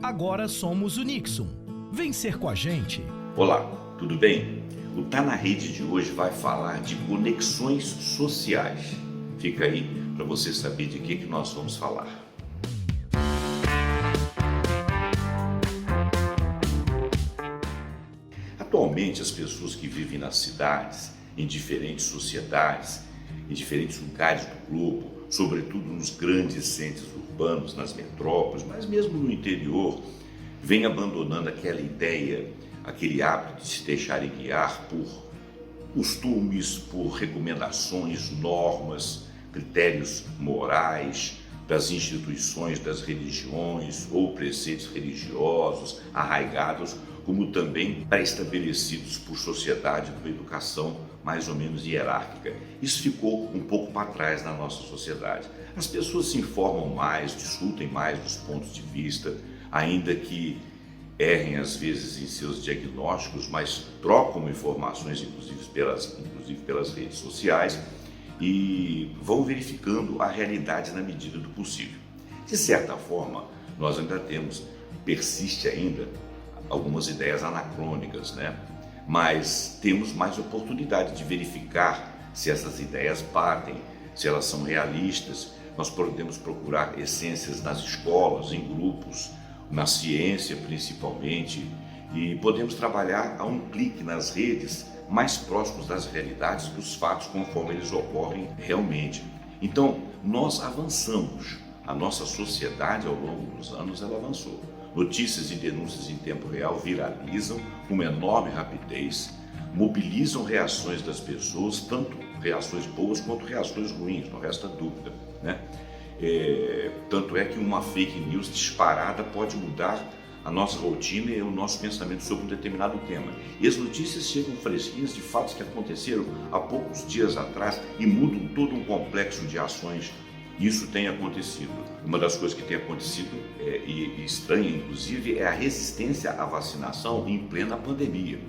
Agora somos o Nixon. Vem ser com a gente. Olá, tudo bem? O Tá na Rede de hoje vai falar de conexões sociais. Fica aí para você saber de que nós vamos falar. Atualmente, as pessoas que vivem nas cidades, em diferentes sociedades, em diferentes lugares do globo, sobretudo nos grandes centros urbanos, nas metrópoles, mas mesmo no interior, vêm abandonando aquela ideia, aquele hábito de se deixarem guiar por costumes, por recomendações, normas, critérios morais das instituições, das religiões ou preceitos religiosos arraigados, como também pré-estabelecidos por sociedade, por educação mais ou menos hierárquica. Isso ficou um pouco para trás na nossa sociedade. As pessoas se informam mais, discutem mais dos pontos de vista, ainda que errem às vezes em seus diagnósticos, mas trocam informações, inclusive pelas redes sociais, e vão verificando a realidade na medida do possível. De certa forma, nós ainda persiste ainda algumas ideias anacrônicas, né? Mas temos mais oportunidade de verificar se essas ideias batem, se elas são realistas. Nós podemos procurar essências nas escolas, em grupos, na ciência principalmente, e podemos trabalhar a um clique nas redes mais próximos das realidades, dos fatos conforme eles ocorrem realmente. Então, nós avançamos. A nossa sociedade, ao longo dos anos, ela avançou. Notícias e denúncias em tempo real viralizam com uma enorme rapidez, mobilizam reações das pessoas, tanto reações boas quanto reações ruins, não resta dúvida, né? Tanto é que uma fake news disparada pode mudar a nossa rotina e o nosso pensamento sobre um determinado tema. E as notícias chegam fresquinhas de fatos que aconteceram há poucos dias atrás e mudam todo um complexo de ações. Isso tem acontecido. Uma das coisas que tem acontecido, e estranha inclusive, é a resistência à vacinação em plena pandemia,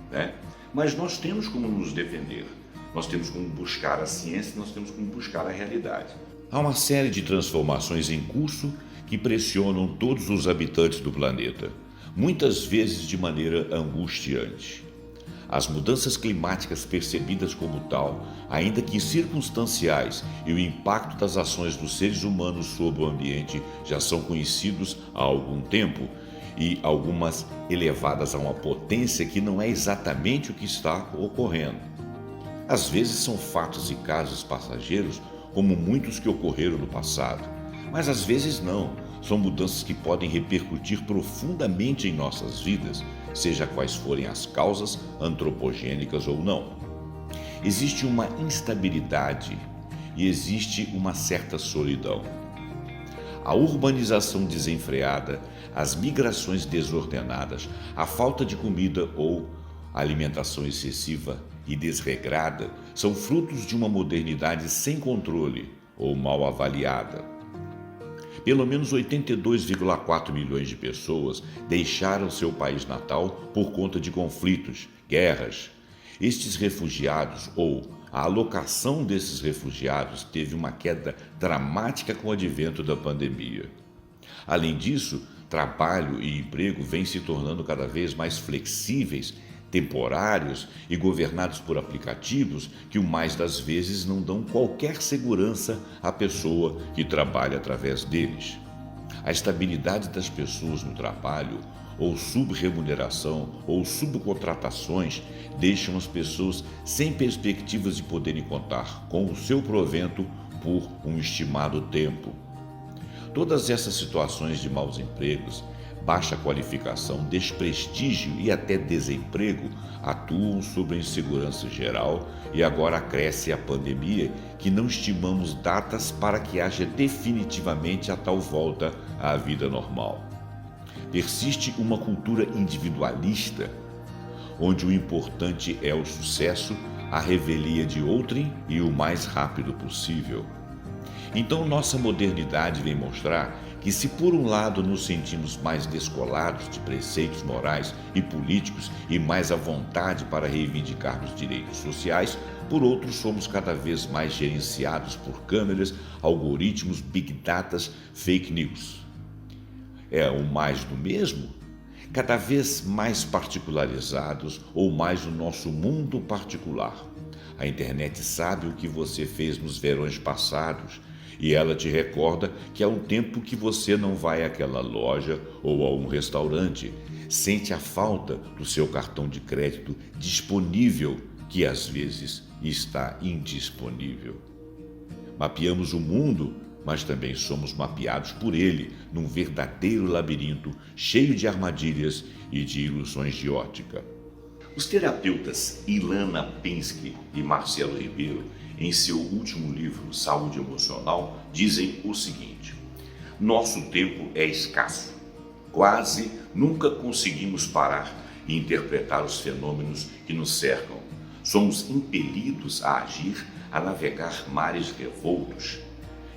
né? Mas nós temos como nos defender, nós temos como buscar a ciência, nós temos como buscar a realidade. Há uma série de transformações em curso que pressionam todos os habitantes do planeta, muitas vezes de maneira angustiante. As mudanças climáticas percebidas como tal, ainda que circunstanciais, e o impacto das ações dos seres humanos sobre o ambiente já são conhecidos há algum tempo, e algumas elevadas a uma potência que não é exatamente o que está ocorrendo. Às vezes são fatos e casos passageiros, como muitos que ocorreram no passado, mas às vezes não. São mudanças que podem repercutir profundamente em nossas vidas, seja quais forem as causas antropogênicas ou não. Existe uma instabilidade e existe uma certa solidão. A urbanização desenfreada, as migrações desordenadas, a falta de comida ou alimentação excessiva e desregrada são frutos de uma modernidade sem controle ou mal avaliada. Pelo menos 82,4 milhões de pessoas deixaram seu país natal por conta de conflitos, guerras. Estes refugiados, ou a alocação desses refugiados, teve uma queda dramática com o advento da pandemia. Além disso, trabalho e emprego vêm se tornando cada vez mais flexíveis, temporários e governados por aplicativos que, o mais das vezes, não dão qualquer segurança à pessoa que trabalha através deles. A estabilidade das pessoas no trabalho, ou subremuneração, ou subcontratações, deixam as pessoas sem perspectivas de poderem contar com o seu provento por um estimado tempo. Todas essas situações de maus empregos, baixa qualificação, desprestígio e até desemprego atuam sobre a insegurança geral, e agora acresce a pandemia, que não estimamos datas para que haja definitivamente a tal volta à vida normal. Persiste uma cultura individualista, onde o importante é o sucesso, a revelia de outrem e o mais rápido possível. Então nossa modernidade vem mostrar que, se por um lado nos sentimos mais descolados de preceitos morais e políticos e mais à vontade para reivindicar os direitos sociais, por outro somos cada vez mais gerenciados por câmeras, algoritmos, big data, fake news. é o mais do mesmo? Cada vez mais particularizados ou mais o nosso mundo particular. A internet sabe o que você fez nos verões passados e ela te recorda que há um tempo que você não vai àquela loja ou a um restaurante. Sente a falta do seu cartão de crédito disponível, que às vezes está indisponível. Mapeamos o mundo, mas também somos mapeados por ele num verdadeiro labirinto cheio de armadilhas e de ilusões de ótica. Os terapeutas Ilana Pensky e Marcelo Ribeiro, em seu último livro, Saúde Emocional, dizem o seguinte: nosso tempo é escasso. Quase nunca conseguimos parar e interpretar os fenômenos que nos cercam. Somos impelidos a agir, a navegar mares revoltos,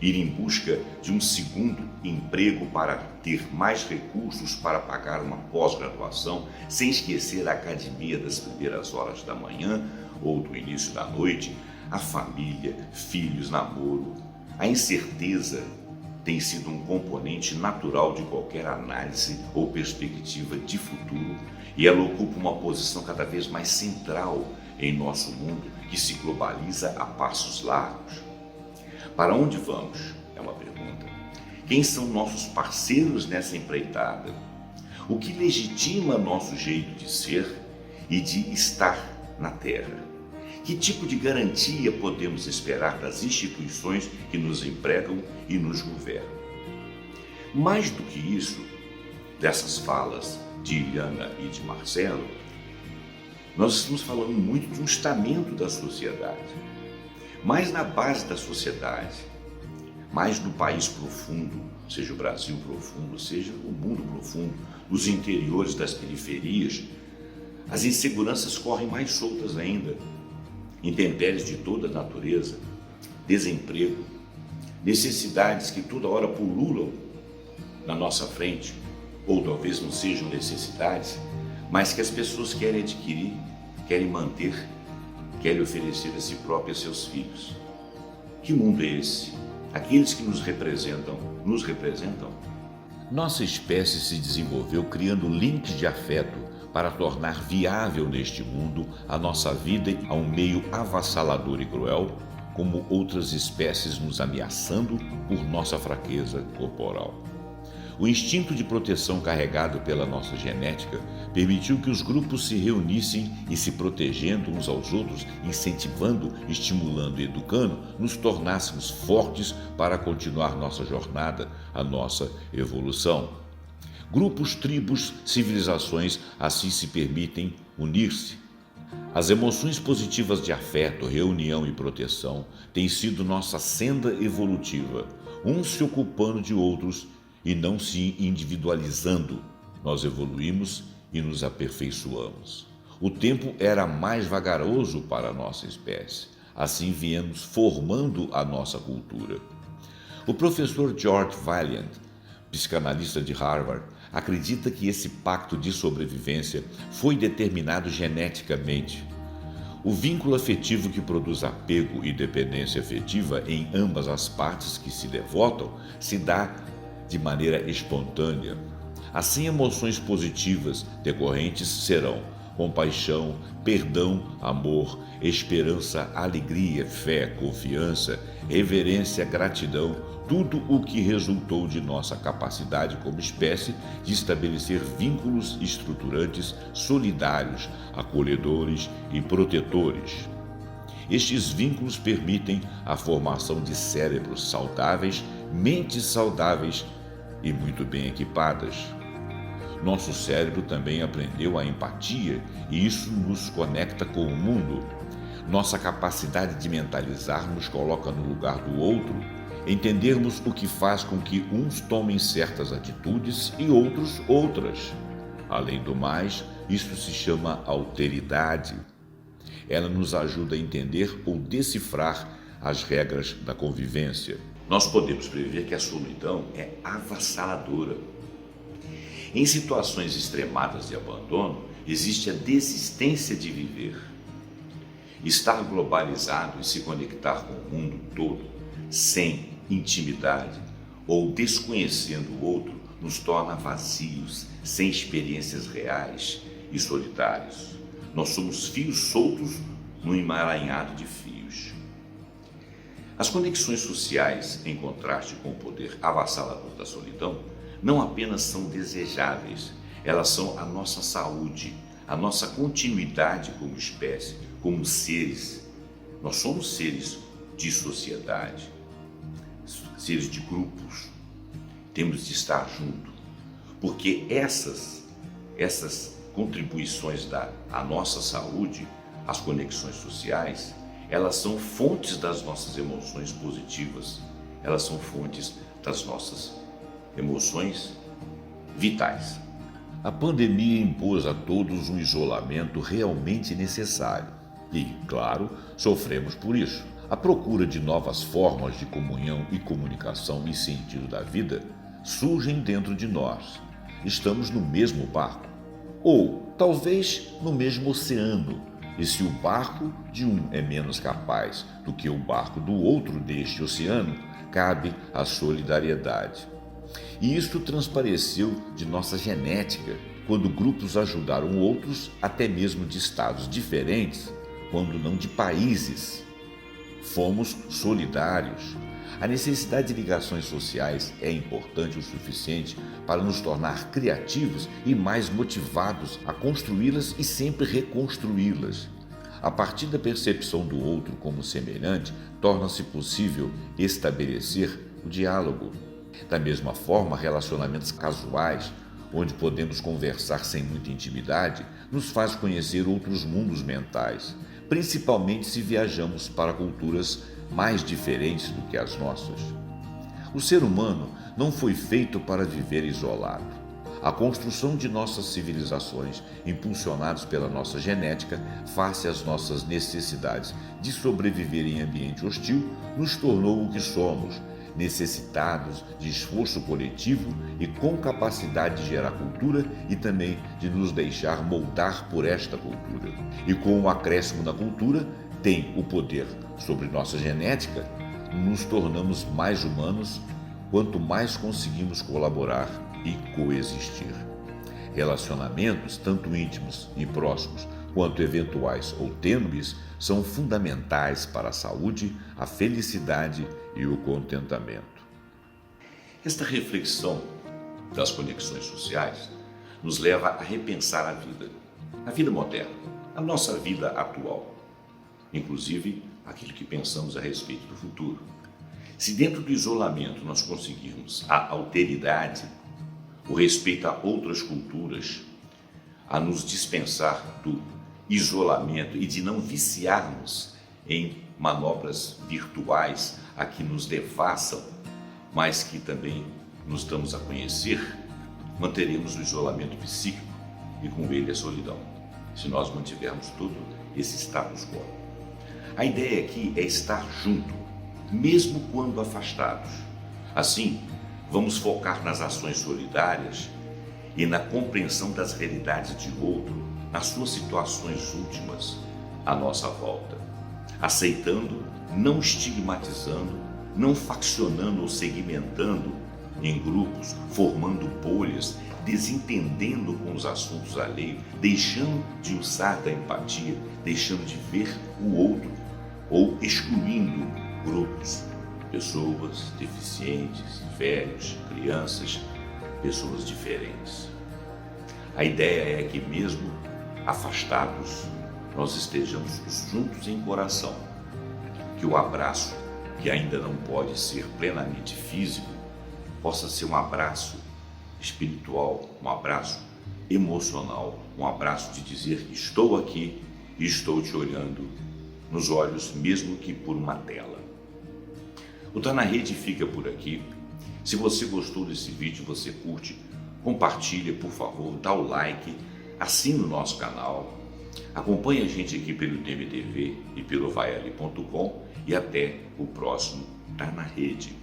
ir em busca de um segundo emprego para ter mais recursos para pagar uma pós-graduação, sem esquecer a academia das primeiras horas da manhã ou do início da noite, a família, filhos, namoro. A incerteza tem sido um componente natural de qualquer análise ou perspectiva de futuro e ela ocupa uma posição cada vez mais central em nosso mundo que se globaliza a passos largos. Para onde vamos? É uma pergunta. Quem são nossos parceiros nessa empreitada? O que legitima nosso jeito de ser e de estar na Terra? Que tipo de garantia podemos esperar das instituições que nos empregam e nos governam? Mais do que isso, dessas falas de Ilana e de Marcelo, nós estamos falando muito de um estamento da sociedade. Mais na base da sociedade, mais no país profundo, seja o Brasil profundo, seja o mundo profundo, nos interiores das periferias, as inseguranças correm mais soltas ainda. Intempéries de toda a natureza, desemprego, necessidades que toda hora pululam na nossa frente, ou talvez não sejam necessidades, mas que as pessoas querem adquirir, querem manter, querem oferecer a si próprios e a seus filhos. Que mundo é esse? Aqueles que nos representam? Nossa espécie se desenvolveu criando links de afeto para tornar viável neste mundo a nossa vida a um meio avassalador e cruel, como outras espécies nos ameaçando por nossa fraqueza corporal. O instinto de proteção carregado pela nossa genética permitiu que os grupos se reunissem e, se protegendo uns aos outros, incentivando, estimulando e educando, nos tornássemos fortes para continuar nossa jornada, a nossa evolução. Grupos, tribos, civilizações assim se permitem unir-se. As emoções positivas de afeto, reunião e proteção têm sido nossa senda evolutiva, uns se ocupando de outros e não se individualizando. Nós evoluímos e nos aperfeiçoamos. O tempo era mais vagaroso para a nossa espécie. Assim viemos formando a nossa cultura. O professor George Vaillant, psicanalista de Harvard, acredita que esse pacto de sobrevivência foi determinado geneticamente. O vínculo afetivo que produz apego e dependência afetiva em ambas as partes que se devotam se dá de maneira espontânea. Assim, emoções positivas decorrentes serão compaixão, perdão, amor, esperança, alegria, fé, confiança, reverência, gratidão, tudo o que resultou de nossa capacidade como espécie de estabelecer vínculos estruturantes, solidários, acolhedores e protetores. Estes vínculos permitem a formação de cérebros saudáveis, mentes saudáveis e muito bem equipadas. Nosso cérebro também aprendeu a empatia e isso nos conecta com o mundo. Nossa capacidade de mentalizar nos coloca no lugar do outro, entendermos o que faz com que uns tomem certas atitudes e outros outras. Além do mais, isso se chama alteridade. Ela nos ajuda a entender ou decifrar as regras da convivência. Nós podemos prever que a solidão é avassaladora. Em situações extremadas de abandono, existe a desistência de viver. Estar globalizado e se conectar com o mundo todo, sem intimidade ou desconhecendo o outro, nos torna vazios, sem experiências reais e solidários. Nós somos fios soltos num emaranhado de fios. As conexões sociais, em contraste com o poder avassalador da solidão, não apenas são desejáveis, elas são a nossa saúde, a nossa continuidade como espécie, como seres. Nós somos seres de sociedade, seres de grupos. Temos de estar juntos, porque essas contribuições à nossa saúde, as conexões sociais, elas são fontes das nossas emoções positivas, elas são fontes das nossas emoções vitais. A pandemia impôs a todos um isolamento realmente necessário e, claro, sofremos por isso. A procura de novas formas de comunhão e comunicação e sentido da vida surgem dentro de nós. Estamos no mesmo barco, ou talvez no mesmo oceano, e se o barco de um é menos capaz do que o barco do outro deste oceano, cabe a solidariedade. E isto transpareceu de nossa genética, quando grupos ajudaram outros, até mesmo de estados diferentes, quando não de países. Fomos solidários. A necessidade de ligações sociais é importante o suficiente para nos tornar criativos e mais motivados a construí-las e sempre reconstruí-las. A partir da percepção do outro como semelhante, torna-se possível estabelecer o diálogo. Da mesma forma, relacionamentos casuais, onde podemos conversar sem muita intimidade, nos faz conhecer outros mundos mentais, principalmente se viajamos para culturas mais diferentes do que as nossas. O ser humano não foi feito para viver isolado. A construção de nossas civilizações, impulsionados pela nossa genética, face às nossas necessidades de sobreviver em ambiente hostil, nos tornou o que somos, necessitados de esforço coletivo e com capacidade de gerar cultura e também de nos deixar moldar por esta cultura. E com o acréscimo da cultura, tem o poder sobre nossa genética, nos tornamos mais humanos quanto mais conseguimos colaborar e coexistir. Relacionamentos, tanto íntimos e próximos quanto eventuais ou tênues, são fundamentais para a saúde, a felicidade e o contentamento. Esta reflexão das conexões sociais nos leva a repensar a vida moderna, a nossa vida atual, inclusive aquilo que pensamos a respeito do futuro. Se dentro do isolamento nós conseguirmos a alteridade, o respeito a outras culturas, a nos dispensar do isolamento e de não viciarmos em manobras virtuais a que nos devassam, mas que também nos damos a conhecer, manteremos o isolamento psíquico e com ele a solidão, se nós mantivermos todo esse status quo. A ideia aqui é estar junto, mesmo quando afastados. Assim, vamos focar nas ações solidárias e na compreensão das realidades de outro, nas suas situações últimas à nossa volta, aceitando, não estigmatizando, não faccionando ou segmentando em grupos, formando bolhas, desentendendo com os assuntos alheios, deixando de usar da empatia, deixando de ver o outro ou excluindo grupos, pessoas deficientes, velhos, crianças, pessoas diferentes. A ideia é que mesmo afastados, nós estejamos juntos em coração, que o abraço, que ainda não pode ser plenamente físico, possa ser um abraço espiritual, um abraço emocional, um abraço de dizer que estou aqui e estou te olhando nos olhos, mesmo que por uma tela. O Tá na Rede fica por aqui. Se você gostou desse vídeo, você curte, compartilha, por favor, dá o like, assine o nosso canal, acompanhe a gente aqui pelo DMTV e pelo vaiali.com e até o próximo Tá na Rede.